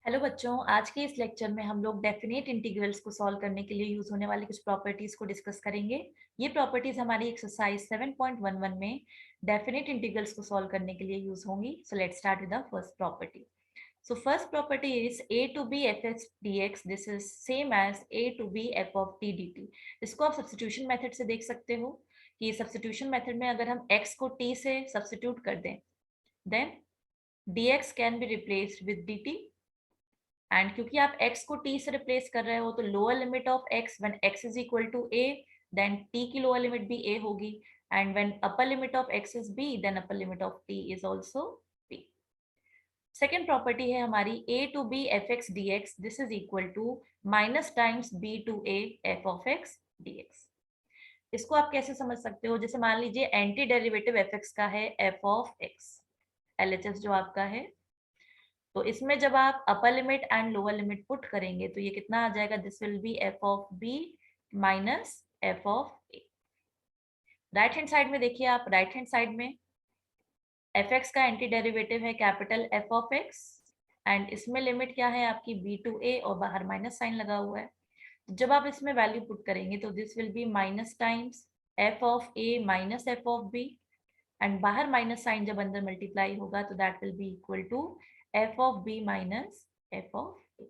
Hello बच्चों, आज के इस लेक्चर में हम लोग डेफिनेट इंटीग्रल्स को सॉल्व करने के लिए यूज होने वाली कुछ प्रॉपर्टीज को डिस्कस करेंगे। ये प्रॉपर्टीज हमारी एक्सरसाइज 7.11 में डेफिनेट इंटीग्रल्स को सॉल्व करने के लिए यूज होंगी। So let's start with the first property. So first property is a to b fx dx this is same as a to b f of t dt। इसको आप substitution method से देख सकते हो कि सब्स्टिट्यूशन मेथड में अगर हम x को t से सब्स्टिट्यूट कर दें then dx can be replaced with dt। And क्योंकि आप x को t से रिप्लेस कर रहे हो तो lower limit of x when x is equal to a then t की लोअर लिमिट भी a होगी, and when upper limit of x is b then upper limit of t is also b। Second property है हमारी a to b fx dx this is equal to minus times b to a f of x dx। इसको आप कैसे समझ सकते हो? जैसे मान लीजिए एंटी डेरिवेटिव fx का है f ऑफ x, LHS जो आपका है, तो इसमें जब आप upper limit and lower limit put करेंगे तो ये कितना आ जाएगा? This will be f of b minus f of a. Right hand side में देखिए आप, राइट हैंड साइड में एफ एक्स का एंटी डेरिवेटिव है capital f of x, and इसमें लिमिट क्या है आपकी? बी टू ए, और बाहर माइनस साइन लगा हुआ है। जब आप इसमें वैल्यू पुट करेंगे तो this will be minus times f of a minus f of b, and बाहर माइनस साइन जब अंदर मल्टीप्लाई होगा तो that will be equal to f of b minus f of a.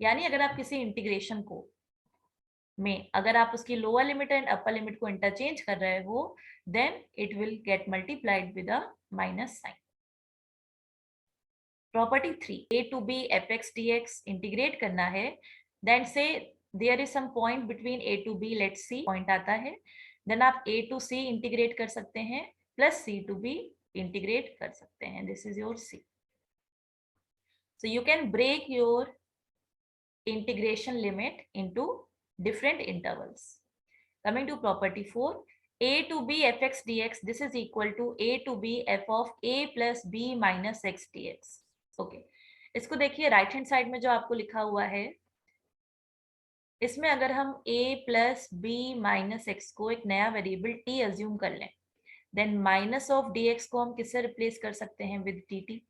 यानी अगर आप किसी इंटीग्रेशन को में अगर आप उसकी lower limit and upper limit को इंटरचेंज कर रहे हो then it will get multiplied with a minus sign. Property 3, a to b fx dx integrate करना है, then say there is some point between a to b, let's see point आता है, then आप a to c integrate कर सकते हैं plus c to b integrate कर सकते हैं। This is your c। So you can break your integration limit into different intervals. Coming to property 4, a to b fx dx this is equal to a to b f of a plus b minus x dx. Okay, इसको देखिए right hand side में जो आपको लिखा हुआ है, इसमें अगर हम a plus b minus x को एक नया वेरिएबल t अज्यूम कर लें देन माइनस ऑफ dx को हम किससे रिप्लेस कर सकते हैं? With dt।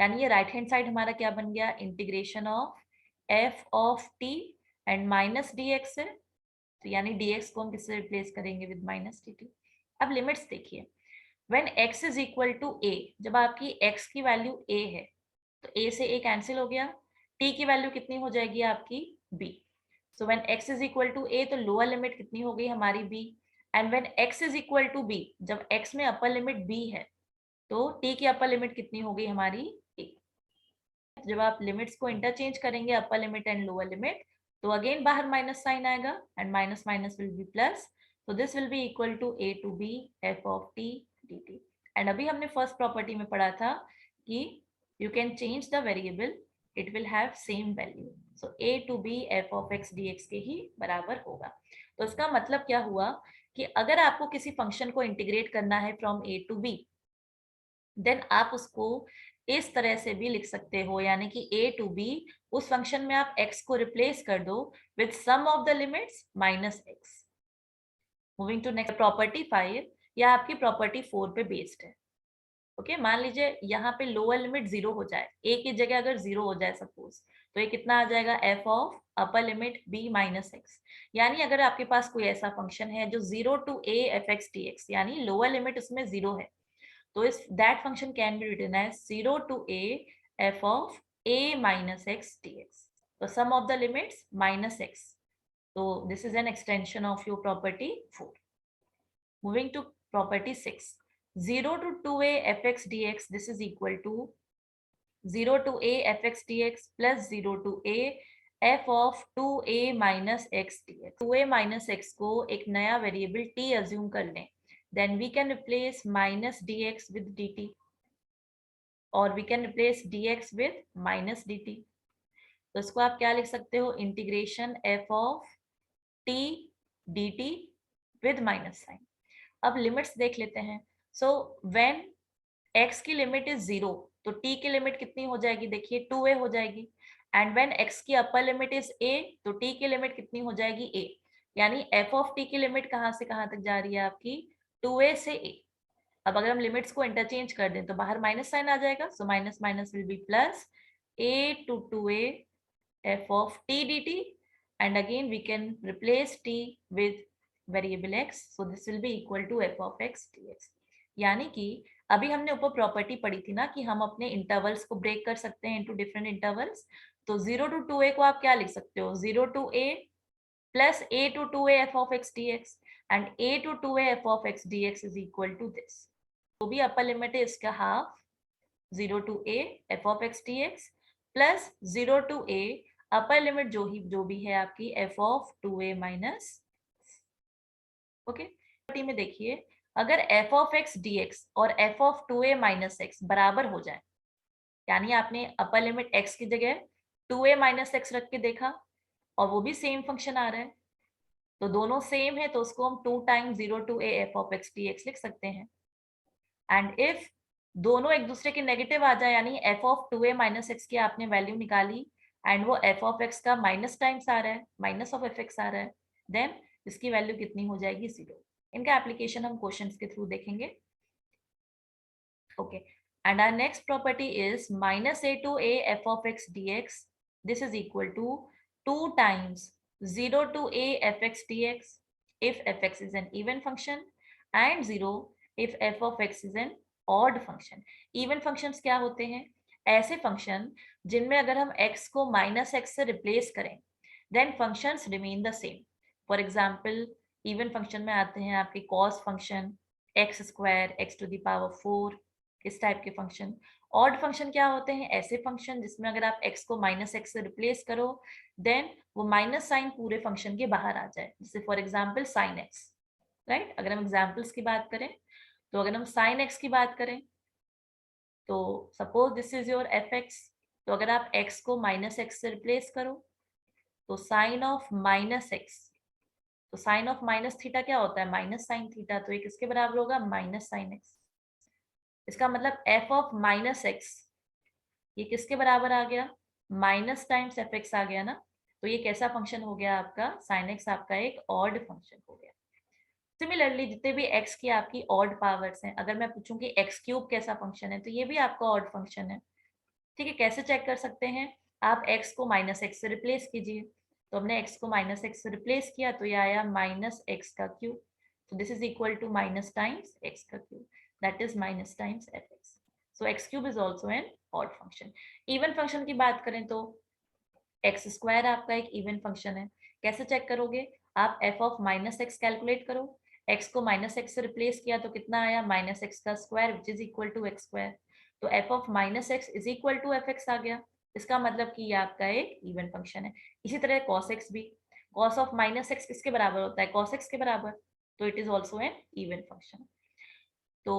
यानी ये राइट हैंड साइड हमारा क्या बन गया? Integration of f of t and minus dx है, तो यानी dx को हम किससे रिप्लेस करेंगे? With minus dt। अब लिमिट्स देखिए, when x is equal to a, जब आपकी x की वैल्यू a है तो a से a कैंसिल हो गया, t की वैल्यू कितनी हो जाएगी आपकी? b। So when x is equal to a तो लोअर लिमिट कितनी हो गई हमारी? b, and when x is equal to b, जब x में अपर लिमिट b है तो t की अपर लिमिट कितनी हो गई हमारी? a। जब आप लिमिट्स को इंटरचेंज करेंगे अपर लिमिट एंड लोअर लिमिट तो अगेन बाहर माइनस साइन आएगा and minus minus will be plus, so this will be equal to a to b f of t dt। And अभी हमने फर्स्ट प्रॉपर्टी में पढ़ा था कि you can change the variable, it will have same value, so a to b f of x dx के ही बराबर होगा। तो इसका मतलब क्या हुआ कि अगर आपको किसी फंक्शन को इंटीग्रेट करना है from a to b then आप उसको इस तरह से भी लिख सकते हो, यानी कि a टू b उस फंक्शन में आप x को रिप्लेस कर दो with sum of the limits minus x। Moving to next property 5, या आपकी प्रॉपर्टी 4 पे बेस्ड है। ओके, मान लीजिए यहाँ पे लोअर लिमिट 0 हो जाए, a की जगह अगर 0 हो जाए सपोज, तो ये कितना आ जाएगा? f of upper limit b minus x। यानी अगर आपके पास कोई ऐसा फंक्शन है जो 0 टू a fx dx, यानी लोअर लिमिट उसमें 0 है, तो इस that function can be written as 0 to a f of a minus x dx। तो sum of the limits minus x, तो this is an extension of your property 4। Moving to property 6, 0 to 2a fx dx this is equal to 0 to a fx dx plus 0 to a f of 2a minus x dx। 2a minus x को एक नया variable t assume कर लें, then we can replace minus dx with dt, or we can replace dx with minus dt। तो इसको आप क्या लिख सकते हो? Integration f of t dt with minus sign. अब लिमिट्स देख लेते हैं। सो व्हेन x की लिमिट इज 0 तो t की लिमिट कितनी हो जाएगी? देखिए 2a हो जाएगी, एंड व्हेन x की अपर लिमिट इज a तो t की लिमिट कितनी हो जाएगी? a। यानी f ऑफ t की लिमिट कहाँ से कहाँ तक जा रही है आपकी? 2a से a। अब अगर हम लिमिट्स को इंटरचेंज कर दें तो बाहर माइनस साइन आ जाएगा, so minus minus will be plus, a to 2a f of t dt, and again we can replace t with variable x, so this will be equal to f of x dx. यानी कि अभी हमने ऊपर property पढ़ी थी ना कि हम अपने इंटरवल्स को ब्रेक कर सकते हैं इनटू डिफरेंट इंटरवल्स। तो 0 to 2a को आप क्या लिख सकते हो, 0 to a plus a to 2a f of x dx, and a to 2a f of x dx is equal to this. तो भी अपर लिमिट है इसका half 0 to a f of x dx plus 0 to a upper limit जो भी है आपकी f of 2a minus. Okay, में देखिए अगर f of x dx और f of 2a minus x बराबर हो जाए, यानी आपने अपर लिमिट x की जगह 2a माइनस x रख के देखा और वो भी सेम फंक्शन आ रहा है, तो दोनों सेम है तो उसको हम 2 times 0 to a f of x dx लिख सकते हैं। एंड इफ दोनों एक दूसरे के नेगेटिव आ जाए, यानी f of 2a minus x की आपने वैल्यू निकाली एंड वो f of x का माइनस टाइम्स आ रहा है, माइनस ऑफ fx आ रहा है, देन इसकी वैल्यू कितनी हो जाएगी, 0। इनका एप्लीकेशन हम क्वेश्चंस के थ्रू देखेंगे। Okay, and our next property is minus a to a f of x dx, this is equal to 2 times 0 to a fx dx if fx is an even function and 0 if f of x is an odd function। Even functions क्या होते हैं, ऐसे function जिनमें अगर हम x को minus x से रिप्लेस करें then functions remain the same. For example even function में आते हैं आपके cos function, x square x to the power 4, इस टाइप के फंक्शन। ऑड फंक्शन क्या होते हैं, ऐसे फंक्शन जिसमें अगर आप x को माइनस x से रिप्लेस करो देन वो माइनस साइन पूरे फंक्शन के बाहर आ जाए, जैसे for example sine x, right. अगर हम एग्जांपल्स की बात करें तो अगर हम साइन x की बात करें तो suppose this is your fx, तो अगर आप x को माइनस x से रिप्लेस करो तो साइन ऑफ माइनस x, तो साइन ऑफ माइनस थीटा क्या होता है, माइनस साइन थीटा, तो ये किसके बराबर होगा, माइनस साइन x। इसका मतलब f ऑफ माइनस x ये किसके बराबर आ गया, माइनस टाइम्स fx आ गया ना, तो ये कैसा फंक्शन हो गया आपका, sin x आपका एक ऑड फंक्शन हो गया। सिमिलरली जितने भी x की आपकी ऑड पावर्स हैं, अगर मैं पूछूं कि x क्यूब कैसा फंक्शन है तो ये भी आपका ऑड फंक्शन है। ठीक है, कैसे चेक कर सकते हैं, आप x को माइनस x से रिप्लेस कीजिए, तो हमने x को माइनस x से रिप्लेस किया तो ये आया माइनस x का क्यूब, तो this is equal to minus times x का cube, that is minus times fx। So x cube is also an odd function. Even function की बात करें तो एक्स स्क्वायर आपका एक इवन फंक्शन है, कैसे चेक करोगे, आप f of minus x calculate करो, x को माइनस एक्स से रिप्लेस किया तो कितना आया, माइनस एक्स का square which is equal to x square, तो f of minus x is equal to f x आ गया, इसका मतलब कि ये आपका एक इवन फंक्शन है। इसी तरह कॉस एक्स भी, कॉस ऑफ माइनस एक्स किसके बराबर होता है, कॉस एक्स के बराबर, तो it is also N even function. तो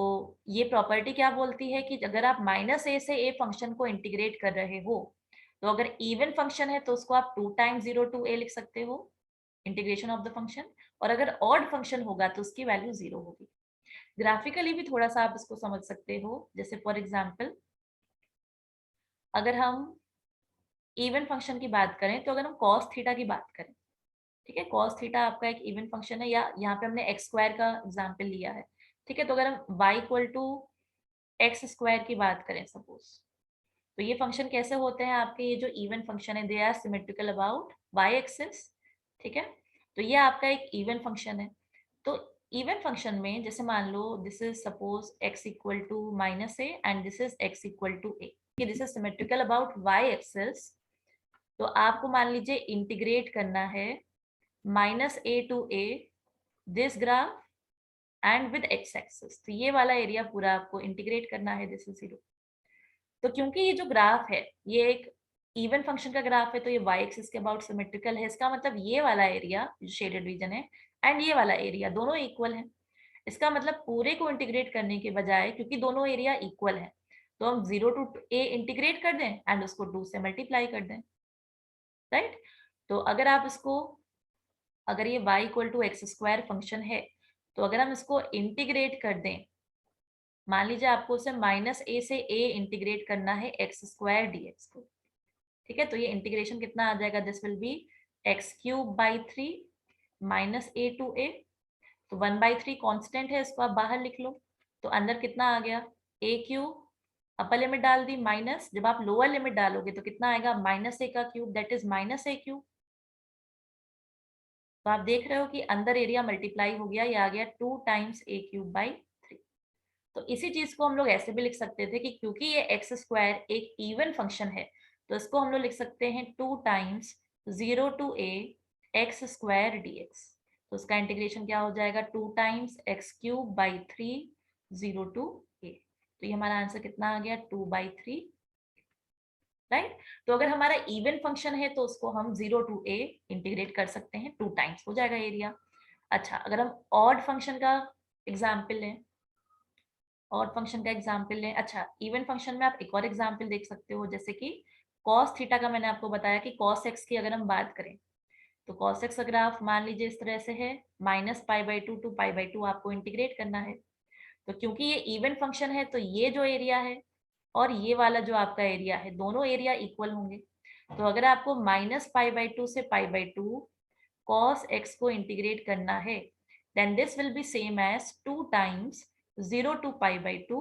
ये प्रॉपर्टी क्या बोलती है कि अगर आप माइनस ए से ए फंक्शन को इंटीग्रेट कर रहे हो तो अगर इवन फंक्शन है तो उसको आप 2 टाइम्स 0 to a लिख सकते हो, इंटीग्रेशन ऑफ द फंक्शन, और अगर ऑड फंक्शन होगा तो उसकी वैल्यू 0 होगी। ग्राफिकली भी थोड़ा सा आप इसको समझ सकते हो, जैसे फॉर एग्जांपल अगर हम इवन फंक्शन की बात करें तो अगर हम cos थीटा की बात करें, ठीक है, cos थीटा आपका एक इवन फंक्शन है, या यहाँ पे हमने एक्स स्क्वायर का एग्जाम्पल लिया है, ठीक है, तो अगर हम y equal to x square की बात करें सपोज, तो ये फंक्शन कैसे होते हैं आपके, ये जो इवन फंक्शन है they are symmetrical about y axis, ठीक है, तो ये आपका एक इवन फंक्शन है। तो इवन फंक्शन में जैसे मान लो this is suppose x equal to minus a and this is x equal to a, this is symmetrical about y axis, तो आपको मान लीजिए इंटीग्रेट करना है minus a to a this graph and with x axis, तो ये वाला area पूरा आपको इंटीग्रेट करना है, दिस इज 0। तो क्योंकि ये जो ग्राफ है ये एक इवन फंक्शन का ग्राफ है तो ये y एक्सिस के अबाउट सिमेट्रिकल है, इसका मतलब ये वाला एरिया जो शेडेड रीजन है एंड ये वाला एरिया दोनों इक्वल है। इसका मतलब पूरे को इंटीग्रेट करने के बजाय क्योंकि दोनों एरिया इक्वल है तो हम 0 to a इंटीग्रेट कर दें एंड उसको 2 से मल्टीप्लाई कर दें, राइट। तो अगर आप इसको, अगर ये y equal to x square function है तो अगर हम इसको इंटीग्रेट कर दें, मान लीजिए आपको उसे माइनस ए से ए इंटीग्रेट करना है एक्स स्क्वायर डीएक्स को, ठीक है, तो ये इंटीग्रेशन कितना आ जाएगा, this will be x cube by 3 minus a to a, तो 1/3 कांस्टेंट है, इसको आप बाहर लिख लो, तो अंदर कितना आ गया, ए क्यूब अपर लिमिट डाल दी माइनस, जब आप लोअर लिमिट डालोगे तो कितना आएगा, माइनस ए का cube, that is minus A cube. तो आप देख रहे हो कि अंदर एरिया मल्टीप्लाई हो गया, ये आ गया 2 टाइम्स ए क्यूब बाई 3। तो इसी चीज को हम लोग ऐसे भी लिख सकते थे कि क्योंकि ये एक्स स्क्वायर एक इवन फंक्शन है, तो इसको हम लोग लिख सकते हैं 2 times 0 to a x square d x. तो उसका इंटीग्रेशन क्या हो जाएगा, 2 times x cube by 3 0 to a. तो ये हमारा आंसर कितना आ गया, 2/3, राइट। तो अगर हमारा इवन फंक्शन है तो उसको हम 0 टू ए इंटीग्रेट कर सकते हैं, 2 टाइम्स हो जाएगा एरिया। अच्छा, अगर हम ऑड फंक्शन का एग्जाम्पल लें, ऑड फंक्शन का एग्जाम्पल लें, अच्छा इवन फंक्शन में आप एक और एग्जाम्पल देख सकते हो, जैसे कि कॉस थीटा का मैंने आपको बताया कि कॉस एक्स की अगर हम बात करें, तो कॉस एक्स का ग्राफ मान लीजिए इस तरह से है, -π/2 टू π/2 आपको इंटीग्रेट करना है। तो क्योंकि ये इवन फंक्शन है, तो ये जो एरिया है और ये वाला जो आपका एरिया है, दोनों एरिया इक्वल होंगे। तो अगर आपको -π/2 से π/2 cos x को इंटीग्रेट करना है, then this will be same as 2 times 0 to π/2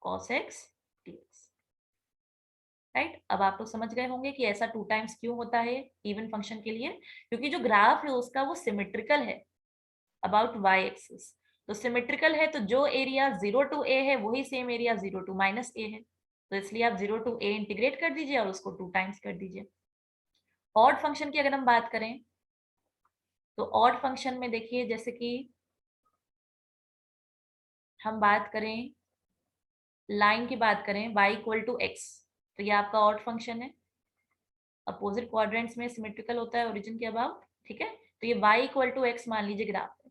cos x dx, right. अब आप लोग समझ गए होंगे कि ऐसा 2 टाइम्स क्यों होता है इवन फंक्शन के लिए, क्योंकि जो ग्राफ है उसका वो सिमेट्रिकल है अबाउट y एक्सिस। तो सिमेट्रिकल है, तो जो एरिया 0 टू a है वही सेम एरिया 0 टू -a है, तो इसलिए आप 0 टू a इंटीग्रेट कर दीजिए और उसको 2 टाइम्स कर दीजिए। ऑड फंक्शन की अगर हम बात करें, तो ऑड फंक्शन में देखिए, जैसे कि हम बात करें, लाइन की बात करें y इक्वल टू एक्स, तो ये आपका ऑड फंक्शन है, अपोजिट क्वाड्रेंट्स में सिमेट्रिकल होता है ओरिजिन के अबाउट, ठीक है। तो ये y इक्वल टू एक्स मान लीजिए ग्राफ है।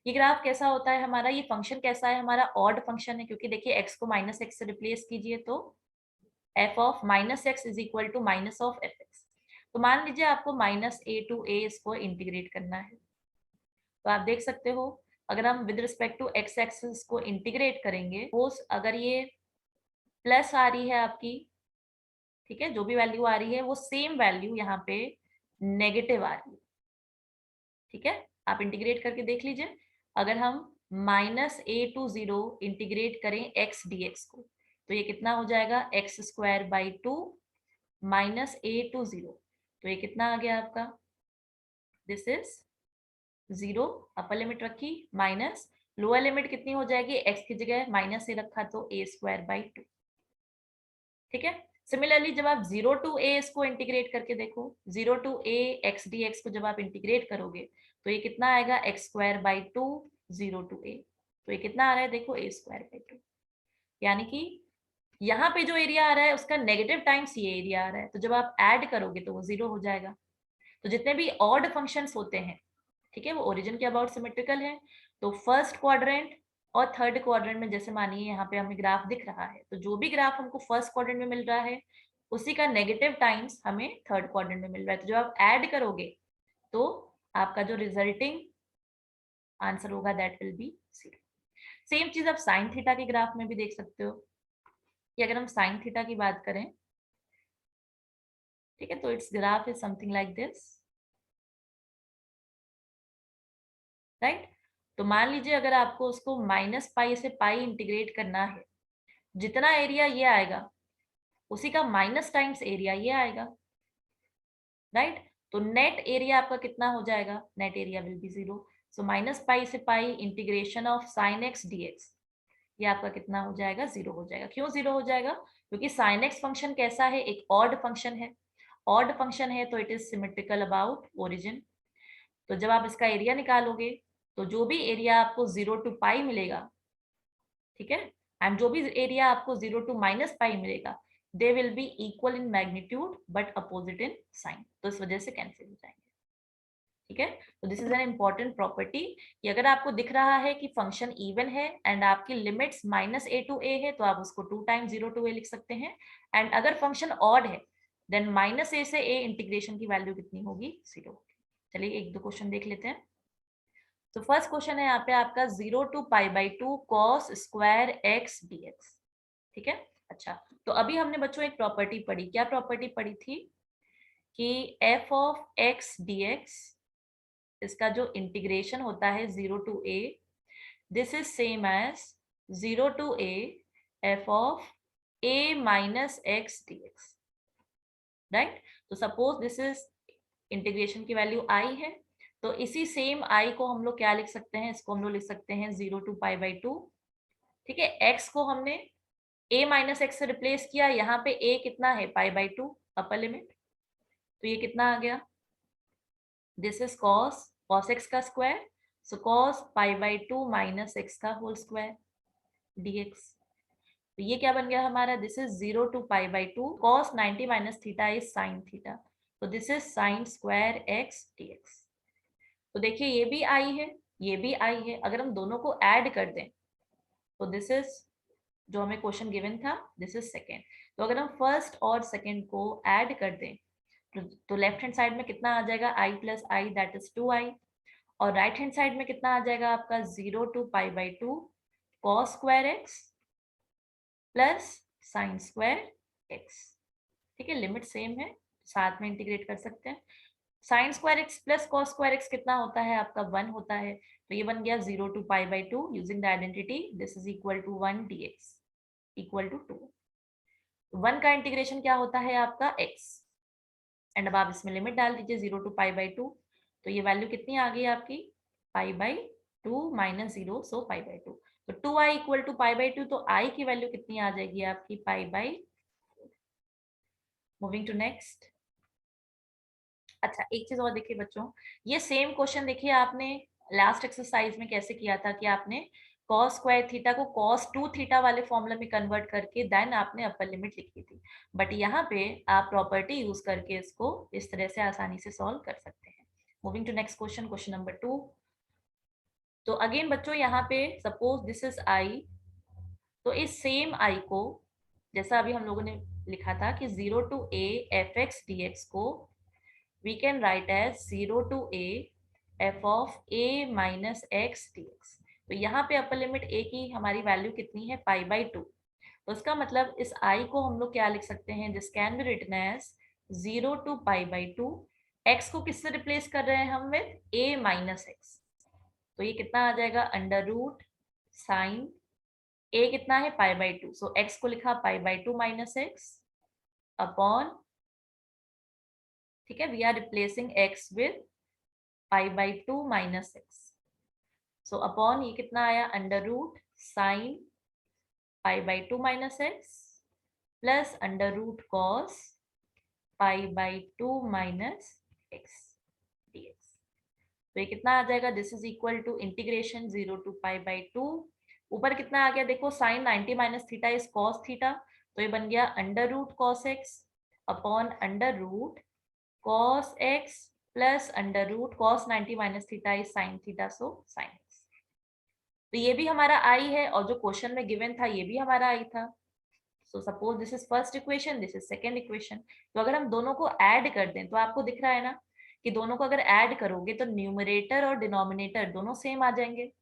ये ग्राफ कैसा होता है हमारा, ये फंक्शन कैसा है हमारा, ऑड फंक्शन है, क्योंकि देखिए x को -x से रिप्लेस कीजिए तो f of -x is equal to minus of fx। तो मान लीजिए आपको -a टू a इसको इंटीग्रेट करना है, तो आप देख सकते हो अगर हम with respect to x axis को इंटीग्रेट करेंगे, वो अगर ये प्लस आ रही है आपकी, ठीक है, जो भी वैल्यू आ रही है वो सेम वैल्यू यहाँ पे नेगेटिव आ रही है, ठीक है। आप इंटीग्रेट करके देख लीजिए, अगर हम -a टू 0 इंटीग्रेट करें x dx को, तो ये कितना हो जाएगा, x²/2 -a टू 0, तो ये कितना आ गया आपका, दिस इज 0, अपर लिमिट रखी माइनस, लोअर लिमिट कितनी हो जाएगी, x की जगह माइनस a रखा तो a²/2, ठीक है। सिमिलरली जब आप 0 टू a इसको इंटीग्रेट करके देखो, 0 टू a x dx को जब आप इंटीग्रेट करोगे तो ये कितना आएगा, x²/2 0 टू a, तो ये कितना आ रहा है देखो, a²/2, यानी कि यहाँ पे जो एरिया आ रहा है उसका नेगेटिव टाइम्स ये एरिया आ रहा है, तो जब आप ऐड करोगे तो वो 0 हो जाएगा। तो जितने भी ऑड फंक्शंस होते हैं, ठीक है, वो ओरिजिन के अबाउट सिमेट्रिकल है। तो फर्स्ट क्वाड्रेंट और थर्ड क्वाड्रेंट में, जैसे मानिए यहाँ पे हमें ग्राफ दिख रहा है, तो जो भी ग्राफ हमको फर्स्ट क्वाड्रेंट में मिल रहा है उसी का नेगेटिव टाइम्स हमें थर्ड क्वाड्रेंट में मिल रहा है। तो जब आप ऐड करोगे तो आपका जो रिजल्टिंग आंसर होगा दैट विल बी 0। सेम चीज आप साइन थीटा के ग्राफ में भी देख सकते हो, कि अगर हम साइन थीटा की बात करें, ठीक है, तो it's graph is something like this, right. तो मान लीजिए अगर आपको उसको -π से पाई इंटीग्रेट करना है, जितना एरिया ये आएगा उसी का माइनस टाइम्स एरिया ये आएगा, राइट। तो नेट एरिया आपका कितना हो जाएगा, नेट एरिया विल बी 0। सो -π से पाई integration of sin x dx, ये आपका कितना हो जाएगा, 0 हो जाएगा। क्यों 0 हो जाएगा, क्योंकि sin x फंक्शन कैसा है, एक ऑड फंक्शन है, ऑड फंक्शन है तो it is symmetrical about origin. तो जब आप इसका एरिया निकालोगे तो जो भी एरिया आपको 0 टू पाई मिलेगा, ठीक है, एंड जो भी एरिया आपको 0 टू -π मिलेगा, they will be equal in magnitude but opposite in sign, तो इस वजह से कैंसिल हो जाएंगे, ठीक है। तो this is an important property, कि अगर आपको दिख रहा है कि फंक्शन इवन है एंड आपकी लिमिट्स -a टू a है, तो आप उसको 2 टाइम्स 0 टू a लिख सकते हैं, एंड अगर फंक्शन ऑड है देन -a से a इंटीग्रेशन की वैल्यू कितनी होगी, 0। चलिए एक दो क्वेश्चन देख लेते हैं। तो फर्स्ट क्वेश्चन है यहाँ पे आपका 0 to π/2 cos square x dx, ठीक है। अच्छा, तो अभी हमने बच्चों एक प्रॉपर्टी पढ़ी, क्या प्रॉपर्टी पढ़ी थी, कि f ऑफ x dx, इसका जो इंटीग्रेशन होता है 0 to a, this is same as 0 to a f of a minus x dx, right. तो सपोज दिस इज इंटीग्रेशन की वैल्यू i है, तो इसी सेम i को हम लोग क्या लिख सकते हैं, इसको हम लोग लिख सकते हैं 0 to π/2, ठीक है। x को हमने a माइनस एक्स से रिप्लेस किया, यहाँ पे a कितना है π/2 अपर लिमिट, तो ये कितना आ गया, दिस इज cos x का square, so cos π/2 minus x का होल स्क्वायर dx। तो ये क्या बन गया हमारा, this is 0 to π/2 cos 90 minus theta is sine theta, तो this is sine square x dx। तो देखिए ये भी आई है, ये भी आई है, अगर हम दोनों को ऐड कर दें तो दिस इज जो हमें क्वेश्चन गिवन था, दिस इज सेकेंड। तो अगर हम फर्स्ट और सेकेंड को ऐड कर दें तो लेफ्ट हैंड साइड में कितना आ जाएगा, i plus I that is 2i, और राइट हैंड साइड में कितना आ जाएगा आपका 0 to π/2 cos square x plus sign square x, ठीक है। लिमिट सेम है, साथ में इंटीग्रेट कर सकते हैं। Sine square x plus cos square x कितना होता है आपका 1 होता है, तो ये बन गया 0 to π/2 using the identity, this is equal to 1 dx equal to 2। 1 का इंटीग्रेशन क्या होता है आपका x, एंड अब आप इसमें लिमिट डाल दीजिए 0 to π/2, तो ये वैल्यू कितनी आ गई आपकी π/2 माइनस 0, सो π/2, तो 2i इक्वल टू π/2, तो i की वैल्यू कितनी आ जाएगी आपकी π/4। Moving to next. अच्छा एक चीज और देखिए बच्चों, ये सेम क्वेश्चन देखिए आपने लास्ट एक्सरसाइज में कैसे किया था कि आपने cos स्क्वायर थीटा को cos 2 थीटा वाले फॉर्मूला में कन्वर्ट करके देन आपने अपर लिमिट लिखी थी, बट यहाँ पे आप प्रॉपर्टी यूज करके इसको इस तरह से आसानी से सॉल्व कर सकते हैं। Moving to next question, question number 2। तो अगेन बच्चों यहाँ पे सपोज दिस इज आई, तो इस सेम आई को जैसा अभी हम लोगों ने लिखा था कि 0 to a fx dx को we can write as 0 to a f of a minus x dx। तो यहाँ पे अपर लिमिट a की हमारी वैल्यू कितनी है π/2, तो इसका मतलब इस i को हम लोग क्या लिख सकते हैं, this can be written as 0 to π/2, x को किससे रिप्लेस कर रहे हैं हम विद a माइनस एक्स, तो ये कितना आ जाएगा अंडर रूट साइन a कितना है π/2, सो x को लिखा π/2 माइनस एक्स अपॉन, ठीक है, we are replacing x with π/2 minus x, so upon ये कितना आया under root sine π/2 minus x plus under root cos π/2 minus x dx। तो ये कितना आ जाएगा, this is equal to integration 0 to π/2, ऊपर कितना आ गया देखो, sine 90 minus theta is cos theta, तो ये बन गया under root cos x upon under root cos x plus under root cos 90 minus theta is sine theta, so sine x। तो ये भी हमारा आई है, और जो क्वेश्चन में गिवन था ये भी हमारा आई था। So suppose this is first equation, this is second equation. तो अगर हम दोनों को ऐड कर दें तो आपको दिख रहा है ना कि दोनों को अगर ऐड करोगे तो न्यूमरेटर और डिनोमिनेटर दोनों सेम आ जाएंगे।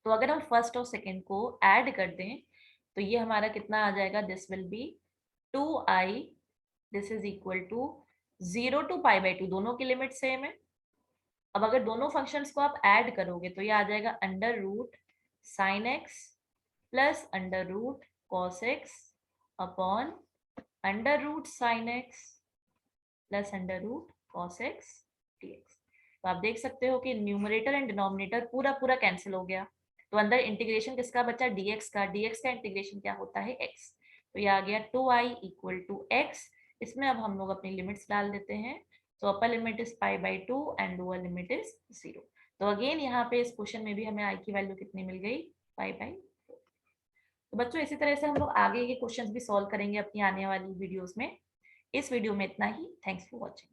तो अगर हम फर्स्ट और सेकंड को ऐड कर दें तो ये हमारा कितना आ जाएगा, this will be 2i, this is equal to 0 to π/2, दोनों की लिमिट सेम है। अब अगर दोनों फंक्शंस को आप ऐड करोगे तो ये आ जाएगा under root sine x plus under root cos x upon under root sine x plus under root cos x dx। तो आप देख सकते हो कि न्यूमरेटर एंड डिनोमिनेटर पूरा पूरा कैंसिल हो गया, तो अंदर इंटीग्रेशन किसका बचा, dx का, dx का इंटीग्रेशन क्या होता है x, तो ये आ गया 2i इक्वल टू x। इसमें अब हम लोग अपनी लिमिट्स डाल देते हैं, तो upper limit is π/2 and lower limit is 0। तो अगेन यहाँ पे इस क्वेश्चन में भी हमें i की वैल्यू कितनी मिल गई, π/4। तो बच्चों इसी तरह से हम लोग आगे के क्वेश्चंस भी सॉल्व करेंगे अपनी आने वाली वीडियोस में। इस वीडियो में इतना ही, थैंक्स फॉर वॉचिंग।